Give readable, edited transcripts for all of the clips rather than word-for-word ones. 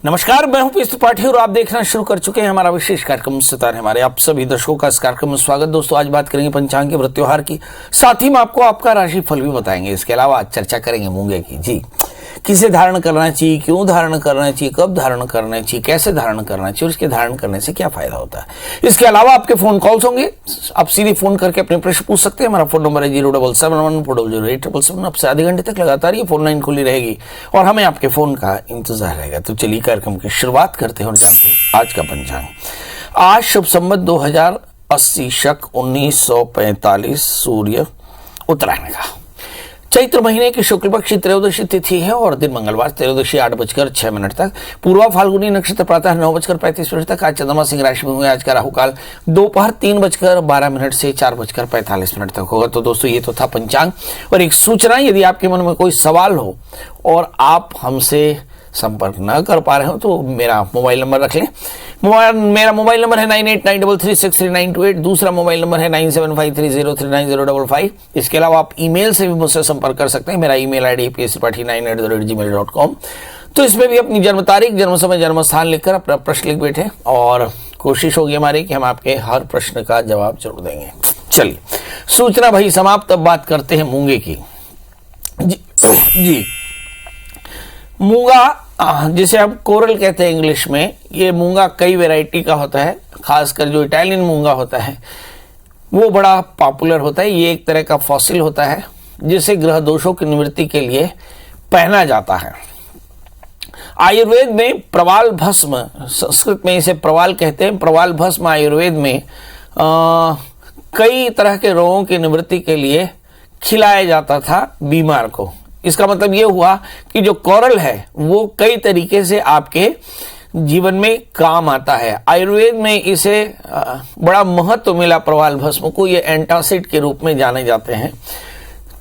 नमस्कार, मैं हूं पीयूष त्रिपाठी और आप देखना शुरू कर चुके हैं हमारा विशेष कार्यक्रम सितारे हमारे। आप सभी दर्शकों का इस कार्यक्रम में स्वागत। दोस्तों, आज बात करेंगे पंचांग के व्रत त्योहार की, साथ ही में आपको आपका राशि फल भी बताएंगे। इसके अलावा आज चर्चा करेंगे मूंगे की। जी, किसे धारण करना चाहिए, क्यों धारण करना चाहिए, कब धारण करना चाहिए, कैसे धारण करना चाहिए और इसके धारण करने से क्या फायदा होता है। इसके अलावा आपके फोन कॉल्स होंगे, आप सीधे फोन करके अपने प्रश्न पूछ सकते हैं। हमारा फोन नंबर है 077140877। आपसे आधे घंटे तक लगातार ये फोन लाइन खुली रहेगी और हमें आपके फोन का इंतजार रहेगा। तो चलिए कार्यक्रम की शुरुआत करते हैं और जानते हैं आज का पंचांग। आज शुभ संवत 2080 शक 1945 सूर्य उत्तरायण का चैत्र महीने की शुक्ल पक्ष त्रयोदशी तिथि है और दिन मंगलवार त्रयोदशी 8:06 तक। पूर्वा फाल्गुनी नक्षत्र प्रातः 9:35 तक। आज चंद्रमा सिंह राशि में हुए। आज का राहुकाल दोपहर 3:12 से 4:45 तक होगा। तो दोस्तों, ये तो था पंचांग। और एक सूचना, यदि आपके मन में कोई सवाल हो और आप हमसे संपर्क न कर पा रहे हो तो मेरा मोबाइल नंबर रख लें। मेरा मोबाइल नंबर है 9893363928। दूसरा मोबाइल नंबर है 9753039055। इसके अलावा आप ईमेल से भी मुझसे संपर्क कर सकते हैं। मेरा ईमेल आईडी psripathi9@gmail.com। तो इसमें भी अपनी जन्म तारीख, जन्म समय, जन्म स्थान लिखकर अपना प्रश्न लिख बैठे और कोशिश होगी हमारी कि हम आपके हर प्रश्न का जवाब जरूर देंगे। चलिए, सूचना भाई समाप्त। अब बात करते हैं मूंगे की। जी, मूंगा जिसे हम कोरल कहते हैं इंग्लिश में, ये मूंगा कई वैरायटी का होता है। खासकर जो इटालियन मूंगा होता है वो बड़ा पॉपुलर होता है। ये एक तरह का फॉसिल होता है जिसे ग्रह दोषों की निवृत्ति के लिए पहना जाता है। आयुर्वेद में प्रवाल भस्म, संस्कृत में इसे प्रवाल कहते हैं, प्रवाल भस्म आयुर्वेद में कई तरह के रोगों की निवृत्ति के लिए खिलाया जाता था बीमार को। इसका मतलब ये हुआ कि जो कोरल है वो कई तरीके से आपके जीवन में काम आता है। आयुर्वेद में इसे बड़ा महत्व मिला प्रवाल भस्म को। ये एंटासिड के रूप में जाने जाते हैं।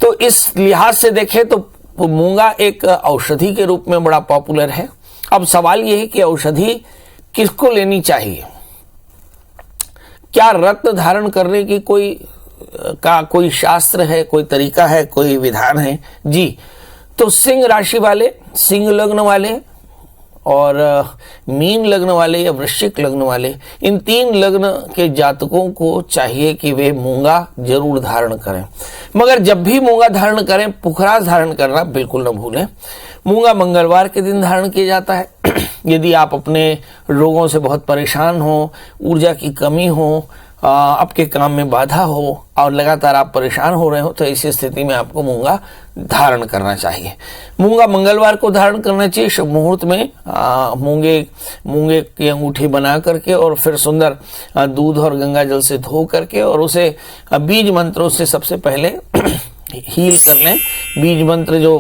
तो इस लिहाज से देखें तो मूंगा एक औषधि के रूप में बड़ा पॉपुलर है। अब सवाल ये है कि औषधि किसको लेनी चाहिए, क्या रत्न धारण करने की कोई शास्त्र है, कोई तरीका है, कोई विधान है? जी, तो सिंह राशि वाले, सिंह लग्न वाले और मीन लग्न वाले या वृश्चिक लग्न वाले, इन तीन लग्न के जातकों को चाहिए कि वे मूंगा जरूर धारण करें। मगर जब भी मूंगा धारण करें, पुखराज धारण करना बिल्कुल न भूलें। मूंगा मंगलवार के दिन धारण किया जाता है। यदि आप अपने रोगों से बहुत परेशान हो, ऊर्जा की कमी हो, आपके काम में बाधा हो और लगातार आप परेशान हो रहे हो, तो ऐसी स्थिति में आपको मूंगा धारण करना चाहिए। मूंगा मंगलवार को धारण करना चाहिए। शुभ मुहूर्त में मूंगे की अंगूठी बना करके और फिर सुंदर दूध और गंगा जल से धो करके और उसे बीज मंत्रों से सबसे पहले हील कर लें। बीज मंत्र जो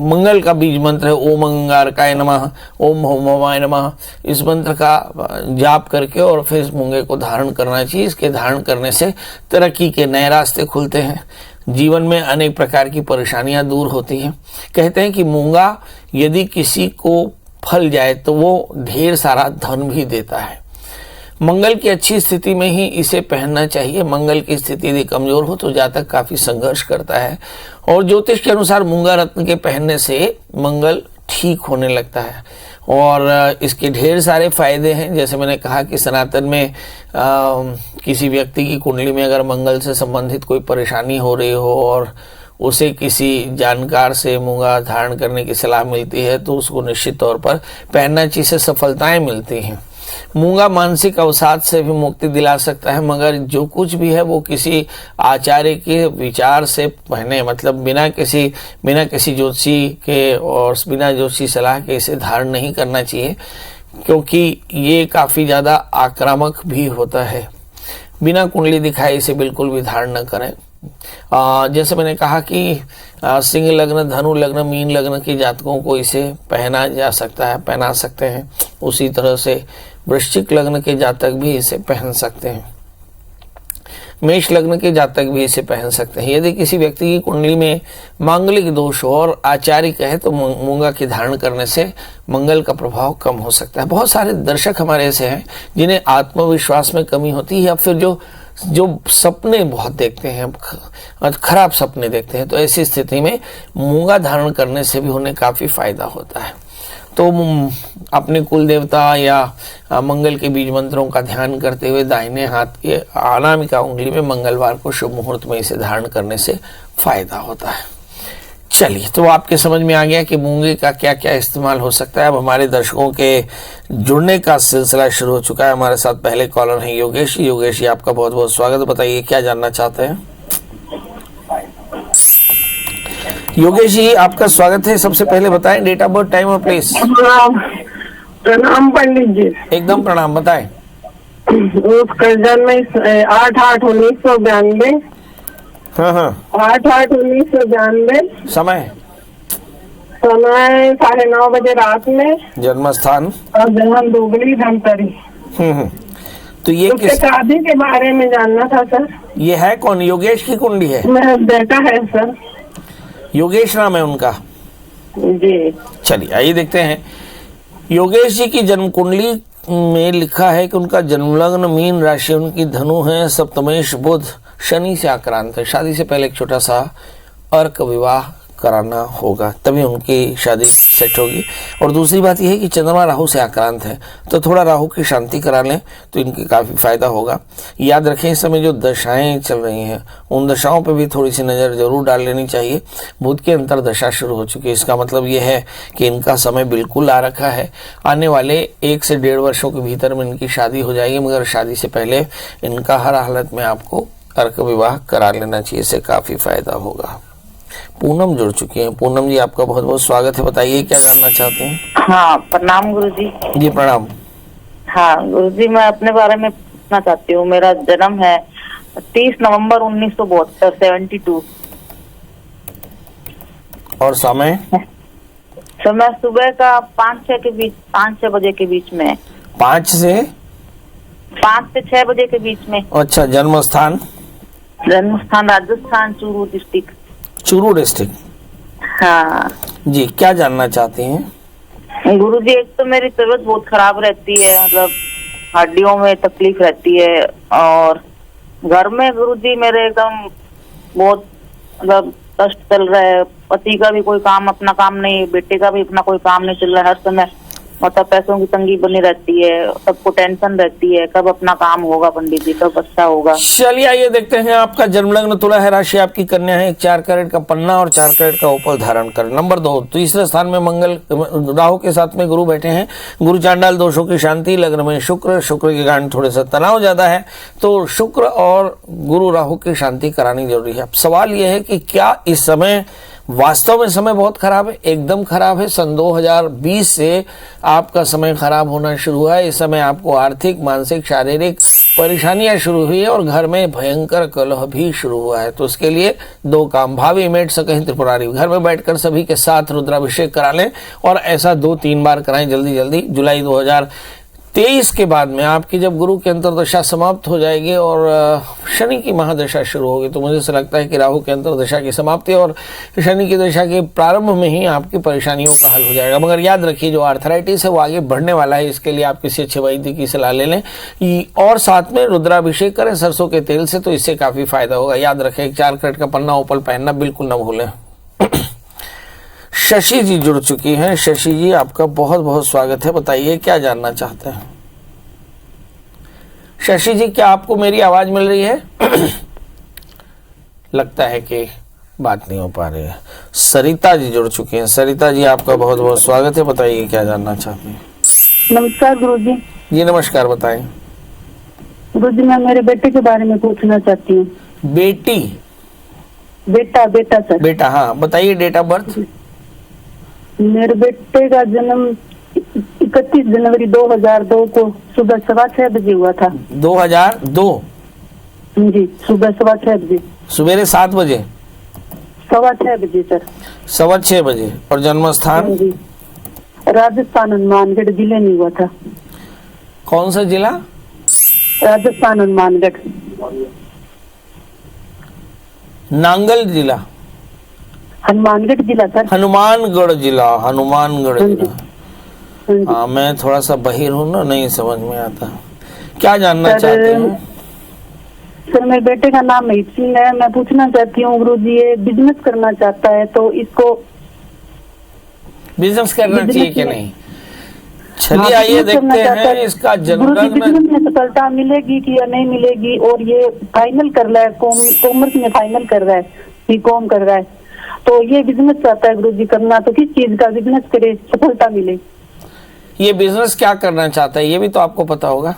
मंगल का बीज मंत्र है, ओम अंगारकाय नमः, ओम होमवाय नमः, इस मंत्र का जाप करके और फिर मूंगे को धारण करना चाहिए। इसके धारण करने से तरक्की के नए रास्ते खुलते हैं, जीवन में अनेक प्रकार की परेशानियां दूर होती हैं। कहते हैं कि मूंगा यदि किसी को फल जाए तो वो ढेर सारा धन भी देता है। मंगल की अच्छी स्थिति में ही इसे पहनना चाहिए। मंगल की स्थिति यदि कमजोर हो तो जातक काफी संघर्ष करता है और ज्योतिष के अनुसार मूंगा रत्न के पहनने से मंगल ठीक होने लगता है और इसके ढेर सारे फायदे हैं। जैसे मैंने कहा कि सनातन में किसी व्यक्ति की कुंडली में अगर मंगल से संबंधित कोई परेशानी हो रही हो और उसे किसी जानकार से मूंगा धारण करने की सलाह मिलती है तो उसको निश्चित तौर पर पहनना चाहिए, से सफलताएं मिलती हैं। मूंगा मानसिक अवसाद से भी मुक्ति दिला सकता है, मगर जो कुछ भी है वो किसी आचार्य के विचार से पहने, मतलब बिना किसी ज्योतिषी के और बिना ज्योतिषी सलाह के इसे धारण नहीं करना चाहिए, क्योंकि ये काफी ज्यादा आक्रामक भी होता है। बिना कुंडली दिखाए इसे बिल्कुल भी धारण न करें। जैसे मैंने कहा कि सिंह लग्न, धनु लग्न, मीन लग्न के जातकों को इसे पहना जा सकता है, पहना सकते हैं। उसी तरह से वृश्चिक लग्न के जातक भी इसे पहन सकते हैं। मेष लग्न के जातक भी इसे पहन सकते हैं। यदि किसी व्यक्ति की कुंडली में मांगलिक दोष हो और आचार्य कहे तो मूंगा के धारण करने से मंगल का प्रभाव कम हो सकता है। बहुत सारे दर्शक हमारे ऐसे हैं जिन्हें आत्मविश्वास में कमी होती है या फिर जो सपने बहुत देखते हैं, खराब सपने देखते हैं, तो ऐसी स्थिति में मूंगा धारण करने से भी उन्हें काफी फायदा होता है। तो अपने कुल देवता या मंगल के बीज मंत्रों का ध्यान करते हुए दाहिने हाथ के अनामिका उंगली में मंगलवार को शुभ मुहूर्त में इसे धारण करने से फायदा होता है। चलिए, तो आपके समझ में आ गया कि मूंगे का क्या क्या इस्तेमाल हो सकता है। अब हमारे दर्शकों के जुड़ने का सिलसिला शुरू हो चुका है। हमारे साथ पहले कॉलर हैं योगेश जी। योगेश जी, आपका बहुत बहुत स्वागत। बताइए क्या जानना चाहते हैं। योगेश जी, आपका स्वागत है। सबसे पहले बताएं डेट ऑफ बर्थ, टाइम और प्लेस। प्रणाम पंडित जी। एकदम प्रणाम, बताएं। उसका जन्म 8/8/1992। हाँ हाँ। 8/8/1992। समय 9:30 बजे रात में। जन्म स्थान और जन्म दुगली धमतरी। तो ये उसके शादी के बारे में जानना था सर। ये है कौन? योगेश की कुंडली है? मेरा बेटा है सर। योगेश नाम है उनका जी। चलिए आइए देखते हैं। योगेश जी की जन्म कुंडली में लिखा है कि उनका जन्म लग्न मीन राशि उनकी धनु है, सप्तमेश बुध शनि से आक्रांत है। शादी से पहले एक छोटा सा अर्क विवाह कराना होगा, तभी उनकी शादी सेट होगी। और दूसरी बात यह है कि चंद्रमा राहु से आक्रांत है, तो थोड़ा राहु की शांति करा लें तो इनकी काफी फायदा होगा। याद रखें, इस समय जो दशाएं चल रही हैं उन दशाओं पे भी थोड़ी सी नजर जरूर डाल लेनी चाहिए। बुध की अंतर दशा शुरू हो चुकी है, इसका मतलब ये है कि इनका समय बिल्कुल आ रखा है। आने वाले 1 से 1.5 वर्षों के भीतर में इनकी शादी हो जाएगी, मगर शादी से पहले इनका हर हालत में आपको अर्क विवाह करा लेना चाहिए, इससे काफी फायदा होगा। पूनम जुड़ चुकी हैं। पूनम जी, आपका बहुत बहुत स्वागत है। बताइए क्या जानना चाहते हैं। हाँ, प्रणाम गुरुजी। जी प्रणाम। हाँ गुरुजी, मैं अपने बारे में पूछना चाहती हूँ। मेरा जन्म है 30 नवंबर 1972, 72। और समय? समय सुबह का 5-6 बजे के बीच में। 5 से 6 बजे के बीच में। अच्छा, जन्म स्थान? जन्म स्थान राजस्थान, चूरू डिस्ट्रिक्ट। चूरू डिस्ट्रिक्ट। हाँ जी, क्या जानना चाहती हैं? गुरुजी, एक तो मेरी तबीयत बहुत खराब रहती है, मतलब हड्डियों में तकलीफ रहती है। और घर में गुरुजी मेरे एकदम बहुत मतलब कष्ट चल रहा है। पति का भी कोई काम, अपना काम नहीं, बेटे का भी अपना कोई काम नहीं चल रहा है। हर समय मतलब पैसों की तंगी बनी रहती है, सबको टेंशन रहती है, कब अपना काम होगा पंडित जी, कब अच्छा होगा। चलिए आइए देखते हैं। आपका जन्म लग्न तुला है, राशि आपकी कन्या है। 4 कैरेट का पन्ना और 4 कैरेट का उपल धारण कर। नंबर 2, तीसरे स्थान में मंगल, राहु के साथ में गुरु बैठे हैं। गुरु चांडाल दोषों की शांति। लग्न में शुक्र के कारण थोड़े सा तनाव ज्यादा है, तो शुक्र और गुरु राहु की शांति करानी जरूरी है। अब सवाल यह है कि क्या इस समय वास्तव में समय बहुत खराब है? एकदम खराब है। सन 2020 से आपका समय खराब होना शुरू हुआ है। इस समय आपको आर्थिक, मानसिक, शारीरिक परेशानियां शुरू हुई है और घर में भयंकर कलह भी शुरू हुआ है। तो उसके लिए 2 काम, भावी मेट सकहीं त्रिपुरारी, घर में बैठकर सभी के साथ रुद्राभिषेक करा लें और ऐसा 2-3 बार कराएं जल्दी जल्दी। जुलाई 2023 के बाद में आपकी जब गुरु की अंतर्दशा समाप्त हो जाएगी और शनि की महादशा शुरू होगी, तो मुझे ऐसा लगता है कि राहु की अंतर्दशा की समाप्ति और शनि की दशा के प्रारंभ में ही आपकी परेशानियों का हल हो जाएगा। मगर याद रखिए, जो आर्थराइटिस है वो आगे बढ़ने वाला है, इसके लिए आप किसी अच्छे वैद्य की सलाह ले लें और साथ में रुद्राभिषेक करें सरसों के तेल से, तो इससे काफी फायदा होगा। याद रखें, 4 कैरेट का पन्ना उपल पहनना बिल्कुल न भूलें। शशि जी जुड़ चुकी हैं। शशि जी, आपका बहुत बहुत स्वागत है। बताइए क्या जानना चाहते हैं। शशि जी, क्या आपको मेरी आवाज मिल रही है? लगता है कि बात नहीं हो पा रही है। सरिता जी जुड़ चुकी हैं। सरिता जी, आपका बहुत बहुत स्वागत है। बताइए क्या जानना चाहते हैं। नमस्कार गुरुजी। जी नमस्कार, बताएं। गुरुजी, मैं मेरे बेटे के बारे में पूछना चाहती हूँ। बेटी? बेटा सर। बेटा, हाँ बताइए। Date of birth? मेरे बेटे का जन्म 31 जनवरी 2002 को सुबह 6:15 बजे हुआ था। 2002? जी, सुबह 6:15 बजे। सवेरे 7 बजे? 6:15 बजे सर। 6:15 बजे। और जन्म स्थान? जी, राजस्थान हनुमानगढ़ जिले में हुआ था। कौन सा जिला? राजस्थान हनुमानगढ़। नांगल जिला? हनुमानगढ़ जिला सर। हनुमानगढ़ जिला। हाँ, मैं थोड़ा सा बहिर हूँ ना, नहीं समझ में आता। क्या जानना चाहते हैं? सर, मेरे बेटे का नाम महित सिंह है। मैं पूछना चाहती हूँ गुरुजी, ये बिजनेस करना चाहता है, तो इसको बिजनेस करना चाहिए कि नहीं? चलिए आइए देखते हैं इसका जन्म लग्न। बिजनेस में सफलता मिलेगी कि या नहीं मिलेगी, और ये फाइनल कर रहा है, कॉमर्स में फाइनल कर रहा है, बीकॉम कर रहा है, तो ये बिजनेस चाहता है गुरुजी करना, तो किस चीज का बिजनेस करे सफलता मिले? ये बिजनेस क्या करना चाहता है ये भी तो आपको पता होगा।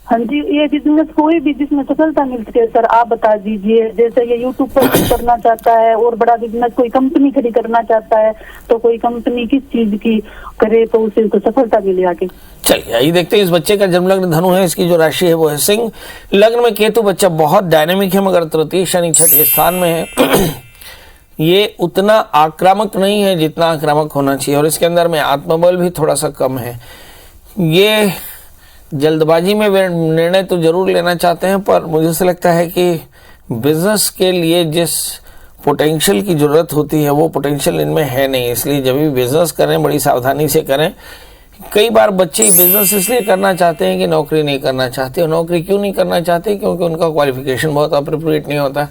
हाँ जी, ये बिजनेस कोई भी जिसमें सफलता मिलती है सर आप बता दीजिए। जैसे ये यूट्यूब पर भी करना चाहता है और बड़ा बिजनेस, कोई कंपनी खड़ी करना चाहता है, तो कोई कंपनी किस चीज की करे तो उसे तो सफलता मिले आगे। चलिए आइए देखते हैं। इस बच्चे का जन्म लग्न धनु है, इसकी जो राशि है वो है सिंह, लग्न में केतु। बच्चा बहुत डायनेमिक है, मगर तृतीय शनि छठे स्थान में है। ये उतना आक्रामक नहीं है जितना आक्रामक होना चाहिए, और इसके अंदर में आत्मबल भी थोड़ा सा कम है। ये जल्दबाजी में निर्णय तो जरूर लेना चाहते हैं, पर मुझे ऐसा लगता है कि बिजनेस के लिए जिस पोटेंशियल की जरूरत होती है वो पोटेंशियल इनमें है नहीं, इसलिए जब भी बिजनेस करें बड़ी सावधानी से करें। कई बार बच्चे बिजनेस इसलिए करना चाहते हैं कि नौकरी नहीं करना चाहते, और नौकरी क्यों नहीं करना चाहते? क्योंकि उनका क्वालिफिकेशन बहुत अप्रोप्रिएट नहीं होता।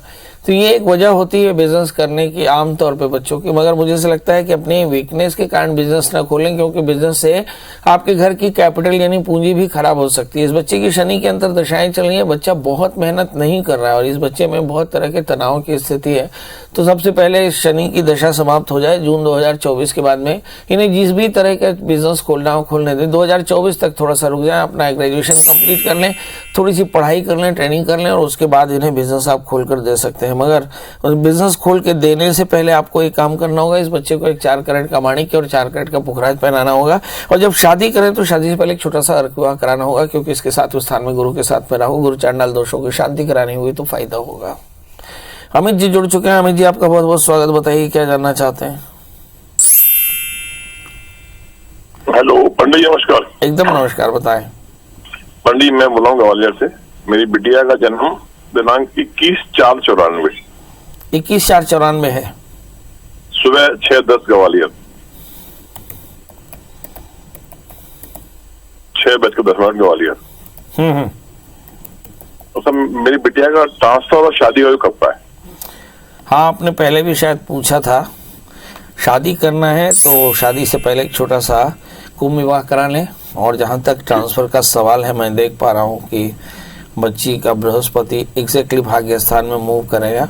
तो ये एक वजह होती है बिजनेस करने की आमतौर पे बच्चों की, मगर मुझे ऐसा लगता है कि अपनी वीकनेस के कारण बिजनेस ना खोलें, क्योंकि बिजनेस से आपके घर की कैपिटल यानी पूंजी भी खराब हो सकती है। इस बच्चे की शनि के अंतर दशाएं चल रही है, बच्चा बहुत मेहनत नहीं कर रहा है और इस बच्चे में बहुत तरह के तनाव की स्थिति है। तो सबसे पहले शनि की दशा समाप्त हो जाए जून 2024 के बाद में, इन्हें जिस भी तरह का बिजनेस खोलना हो खोलने दें। 2024 तक थोड़ा सा रुक जाए, अपना ग्रेजुएशन कंप्लीट कर लें, थोड़ी सी पढ़ाई कर लें, ट्रेनिंग कर लें, और उसके बाद इन्हें बिजनेस आप खोल कर दे सकते हैं। मगर बिजनेस खोल के देने से पहले आपको एक काम करना होगा, इस बच्चे को एक 4 कैरेट का माणिक्य और 4 कैरेट का पुखराज पहनाना होगा। और जब शादी करें तो शादी से पहले एक छोटा सा अर्घ विवाह कराना होगा, क्योंकि इसके साथ स्थान में गुरु के साथ में राहु, गुरु चांडाल दोषों की शांति करानी होगी तो फायदा होगा। अमित जी जुड़ चुके हैं। अमित जी आपका बहुत बहुत स्वागत। बताइए क्या जानना चाहते हैं? हेलो पंडित जी, नमस्कार। एकदम नमस्कार, बताएं। पंडित मैं बोला हूँ ग्वालियर से। मेरी बिटिया का जन्म दिनांक 21/4/94 21/4/94 है। सुबह 6:10 ग्वालियर, 6:10 ग्वालियर। तो सब मेरी बिटिया का ट्रांसफर और शादी हो कब का है? हाँ, आपने पहले भी शायद पूछा था। शादी करना है तो शादी से पहले एक छोटा सा कुंभ विवाह करा लें। और जहाँ तक ट्रांसफर का सवाल है, मैं देख पा रहा हूँ कि बच्ची का बृहस्पति एग्जैक्टली भाग्य स्थान में मूव करेगा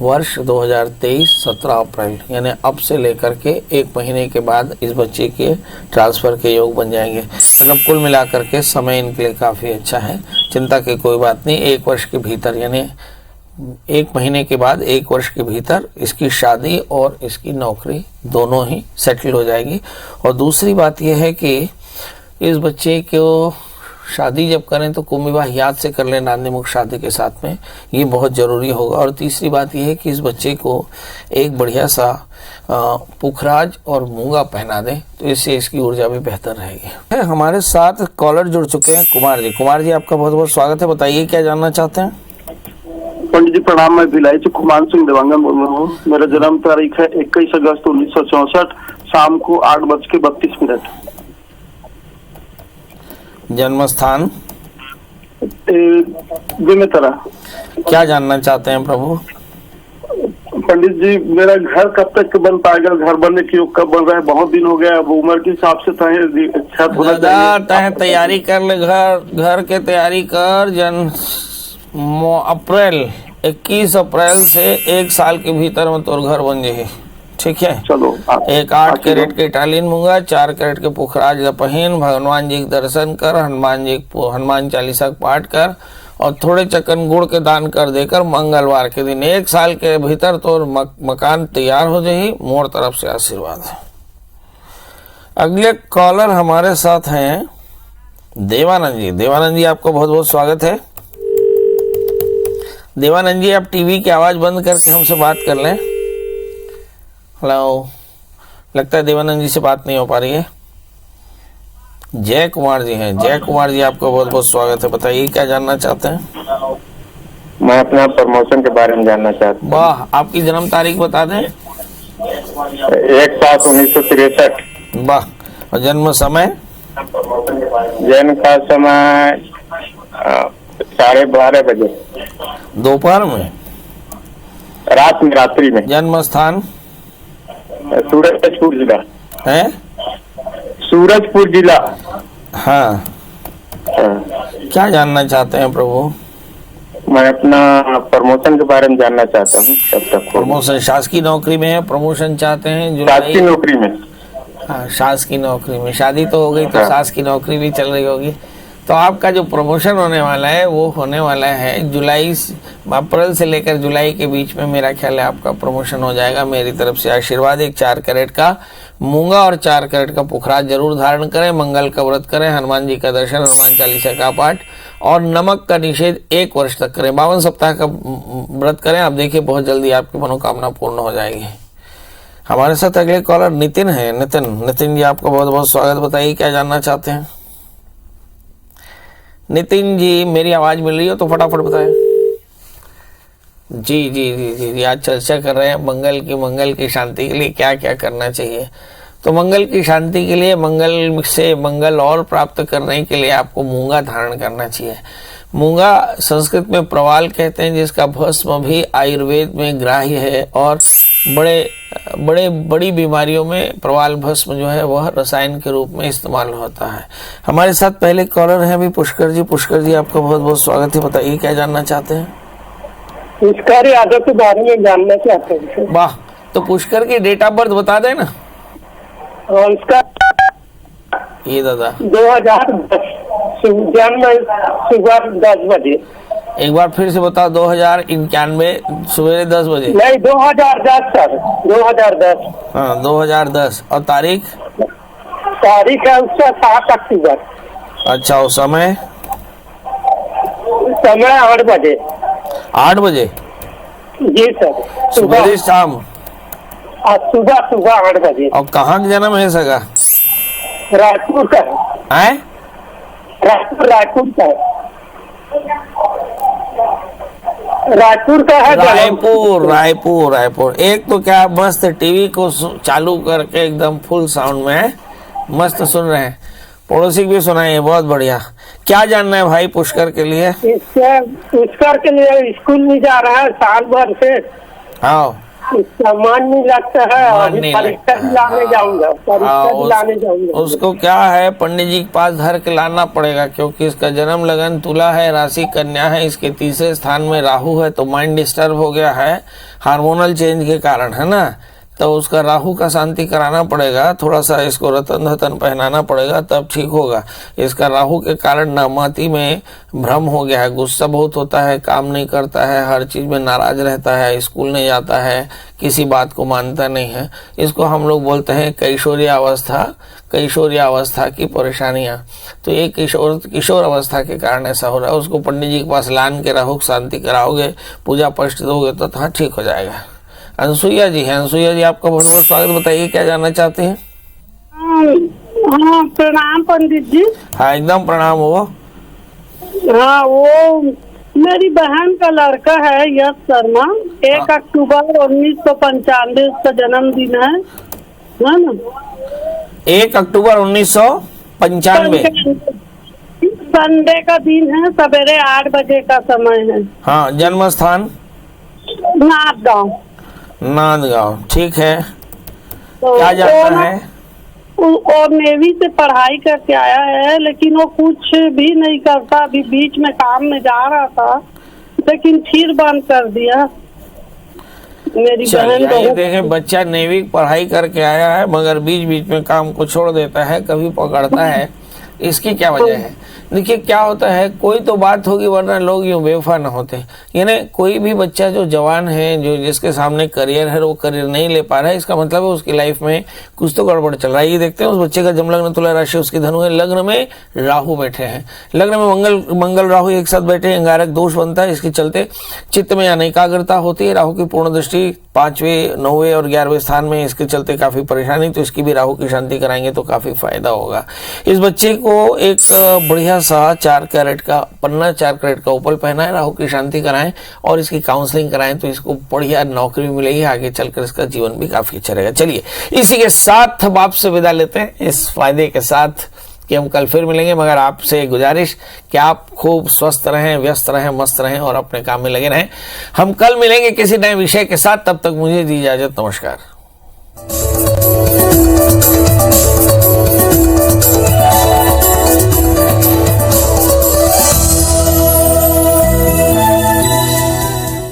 वर्ष 2023 17 अप्रैल, यानी अब से लेकर के 1 महीने के बाद इस बच्चे के ट्रांसफर के योग बन जाएंगे। मतलब कुल मिलाकर के समय इनके लिए काफ़ी अच्छा है, चिंता की कोई बात नहीं। 1 वर्ष के भीतर यानी 1 महीने के बाद 1 वर्ष के भीतर इसकी शादी और इसकी नौकरी दोनों ही सेटल हो जाएगी। और दूसरी बात यह है कि इस बच्चे को शादी जब करें तो कुंभ विवाह याद से कर लें नांदीमुख शादी के साथ में, ये बहुत जरूरी होगा। और तीसरी बात यह है कि इस बच्चे को एक बढ़िया सा पुखराज और मूंगा पहना दें, तो इससे इसकी ऊर्जा भी बेहतर रहेगी। हमारे साथ कॉलर जुड़ चुके हैं, कुमार जी। कुमार जी आपका बहुत बहुत स्वागत है। बताइए क्या जानना चाहते हैं? पंडित जी प्रणाम। मैं भिलाई से कुमार सिंह देवांगन बोल रहा हूँ। मेरा जन्म तारीख है 21 अगस्त 1964 शाम को 8:32। जन्म स्थान बेमेतरा। क्या जानना चाहते हैं प्रभु? पंडित जी मेरा घर कब तक बन पाएगा? घर बनने की योग कब बन रहा है? बहुत दिन हो गया। अब उम्र के हिसाब से छत होना चाहिए। तैयारी कर ले, घर के तैयारी कर। अप्रैल 21 अप्रैल से 1 साल के भीतर में तोर घर बन जाए, ठीक है? चलो। एक 8 कैरेट के इटालियन मूंगा, 4 कैरेट के पुखराज पहन, भगवान जी के दर्शन कर, हनुमान चालीसा का पाठ कर और थोड़े चकन गुड़ के दान कर देकर मंगलवार के दिन 1 साल के भीतर तो मकान तैयार हो जाए। मोर तरफ से आशीर्वाद है। अगले कॉलर हमारे साथ हैं देवानंद जी। देवानंद जी आपको बहुत बहुत स्वागत है। देवानंद जी आप टीवी की आवाज बंद करके हमसे बात कर लें। हेलो, लगता है देवानंद जी से बात नहीं हो पा रही है। जय कुमार जी हैं। जय कुमार जी आपका बहुत बहुत स्वागत है। बताइए क्या जानना चाहते हैं? मैं अपना प्रमोशन के बारे में जानना चाहता हूँ। वाह, आपकी जन्म तारीख बता दें। 1/7/1963। वाह। और जन्म समय? जन्म का समय 12:30 बजे दोपहर में, रात में, रात्रि में। जन्म स्थान? सूरजपुर जिला है? सूरजपुर जिला। हाँ, क्या जानना चाहते हैं प्रभु? मैं अपना प्रमोशन के बारे में जानना चाहता हूँ कब तक हो। प्रमोशन शासकीय नौकरी में है, प्रमोशन चाहते हैं शासकीय नौकरी में। हाँ, शासकीय नौकरी में। शादी तो हो गई तो शासकीय नौकरी भी चल रही होगी। तो आपका जो प्रमोशन होने वाला है वो होने वाला है अप्रैल से लेकर जुलाई के बीच में। मेरा ख्याल है आपका प्रमोशन हो जाएगा। मेरी तरफ से आशीर्वाद। एक 4 कैरेट का मूंगा और 4 कैरेट का पुखराज जरूर धारण करें। मंगल का व्रत करें, हनुमान जी का दर्शन, हनुमान चालीसा का पाठ और नमक का निषेध 1 वर्ष तक करें। 52 सप्ताह का व्रत करें। आप देखिए बहुत जल्दी आपकी मनोकामना पूर्ण हो जाएगी। हमारे साथ अगले कॉलर नितिन है। नितिन जी, आपका बहुत बहुत स्वागत। बताइए क्या जानना चाहते हैं? नितिन जी, मेरी आवाज मिल रही हो तो फटाफट बताएं। जी जी जी जी जी, आज चर्चा कर रहे हैं मंगल की शांति के लिए क्या क्या करना चाहिए। तो मंगल की शांति के लिए, मंगल से मंगल और प्राप्त करने के लिए आपको मूंगा धारण करना चाहिए। मूंगा संस्कृत में प्रवाल कहते हैं, जिसका भस्म भी आयुर्वेद में ग्राह्य है और बड़ी बीमारियों में प्रवाल भस्म जो है वह रसायन के रूप में इस्तेमाल होता है। हमारे साथ पहले कॉलर हैं अभी पुष्कर जी। पुष्कर जी, आपका बहुत बहुत स्वागत है। बताइए क्या जानना चाहते हैं? पुष्कर यादव के बारे में जानना चाहते हैं। वाह, तो पुष्कर की डेट ऑफ बर्थ बता दें ना। और उसका ये दादा 2010 जन्म सुबह 10 बजे। एक बार फिर से बताओ। 2091 सवेरे 10 बजे? नहीं, 2010 सर, 2010। हाँ, 2010। और तारीख है उसका 7 अक्टूबर। अच्छा, उस समय 8 बजे। 8 बजे? जी सर, सुबह शाम? सुबह 8 बजे। और कहाँ का जन्म है सगा? रायपुर का है। रायपुर का है। रायपुर का है। रायपुर। एक तो क्या मस्त टीवी को चालू करके एकदम फुल साउंड में मस्त सुन रहे हैं। पड़ोसी भी सुनाए, बहुत बढ़िया। क्या जानना है भाई पुष्कर के लिए? पुष्कर के लिए स्कूल में जा रहा है साल भर से। हाँ, मन नहीं लगता है। अभी परीक्षा दिलाने जाऊंगा। उसको क्या है, पंडित जी के पास धर के लाना पड़ेगा, क्योंकि इसका जन्म लगन तुला है, राशि कन्या है, इसके तीसरे स्थान में राहु है, तो माइंड डिस्टर्ब हो गया है हार्मोनल चेंज के कारण, है ना। तो उसका राहु का शांति कराना पड़ेगा। थोड़ा सा इसको रतन धतन पहनाना पड़ेगा, तब ठीक होगा। इसका राहु के कारण नामाती में भ्रम हो गया है, गुस्सा बहुत होता है, काम नहीं करता है, हर चीज में नाराज रहता है, स्कूल नहीं जाता है, किसी बात को मानता नहीं है। इसको हम लोग बोलते हैं कैशोर्य अवस्था की परेशानियां। तो ये किशोर अवस्था के कारण ऐसा हो रहा है। उसको पंडित जी के पास लान के राहु की शांति कराओगे, पूजा पष्ट दोगे तो हाँ ठीक हो जाएगा। अनसुईया जी है। अनसुईया जी, आपका बहुत बहुत स्वागत। बताइए क्या जानना चाहते हैं? हाँ, प्रणाम पंडित जी। हाँ, एकदम प्रणाम हो। हाँ, वो मेरी बहन का लड़का है यश शर्मा। 1 अक्टूबर 1995 उसका जन्मदिन है ना। 1 अक्टूबर 1995 संडे का दिन है। सवेरे 8 बजे का समय है। हाँ, जन्म स्थान नांदगांव। ठीक है, तो क्या जानना है? और नेवी से पढ़ाई करके आया है, लेकिन वो कुछ भी नहीं करता। अभी बीच में काम में जा रहा था, लेकिन फिर बंद कर दिया। मेरी बहन देखें, बच्चा नेवी पढ़ाई करके आया है, मगर बीच बीच में काम को छोड़ देता है, कभी पकड़ता है। इसकी क्या वजह है? देखिए क्या होता है, कोई तो बात होगी, वरना लोग यूं बेवफा न होते। यानी कोई भी बच्चा जो जवान है, जो जिसके सामने करियर है, वो करियर नहीं ले पा रहा है, इसका मतलब है उसकी लाइफ में कुछ तो गड़बड़ चल रहा है। ये देखते हैं उस बच्चे का जन्म लग्न तुला राशि उसकी धनु है, लग्न में राहु बैठे हैं, लग्न में मंगल राहु एक साथ बैठे हैं, अंगारक दोष बनता है। इसके चलते चित्त में अनेकाग्रता होती है। राहु की पूर्ण दृष्टि 5वें, 9वें और 11वें स्थान में, इसके चलते काफी परेशानी। तो इसकी भी राहु की शांति कराएंगे तो काफी फायदा होगा। इस बच्चे को एक बढ़िया सा 4 कैरेट का पन्ना, 4 कैरेट का उपल पहना है, राहु की शांति कराएं और इसकी काउंसलिंग कराएं, तो इसको बढ़िया नौकरी मिलेगी। आगे चलकर इसका जीवन भी काफी अच्छा रहेगा। चलिए, इसी के साथ हम आपसे विदा लेते हैं, इस फायदे के साथ कि हम कल फिर मिलेंगे। मगर आपसे गुजारिश कि आप खूब स्वस्थ रहें, व्यस्त रहें, मस्त रहें और अपने काम में लगे रहें। हम कल मिलेंगे किसी नए विषय के साथ। तब तक मुझे दी इजाजत। नमस्कार।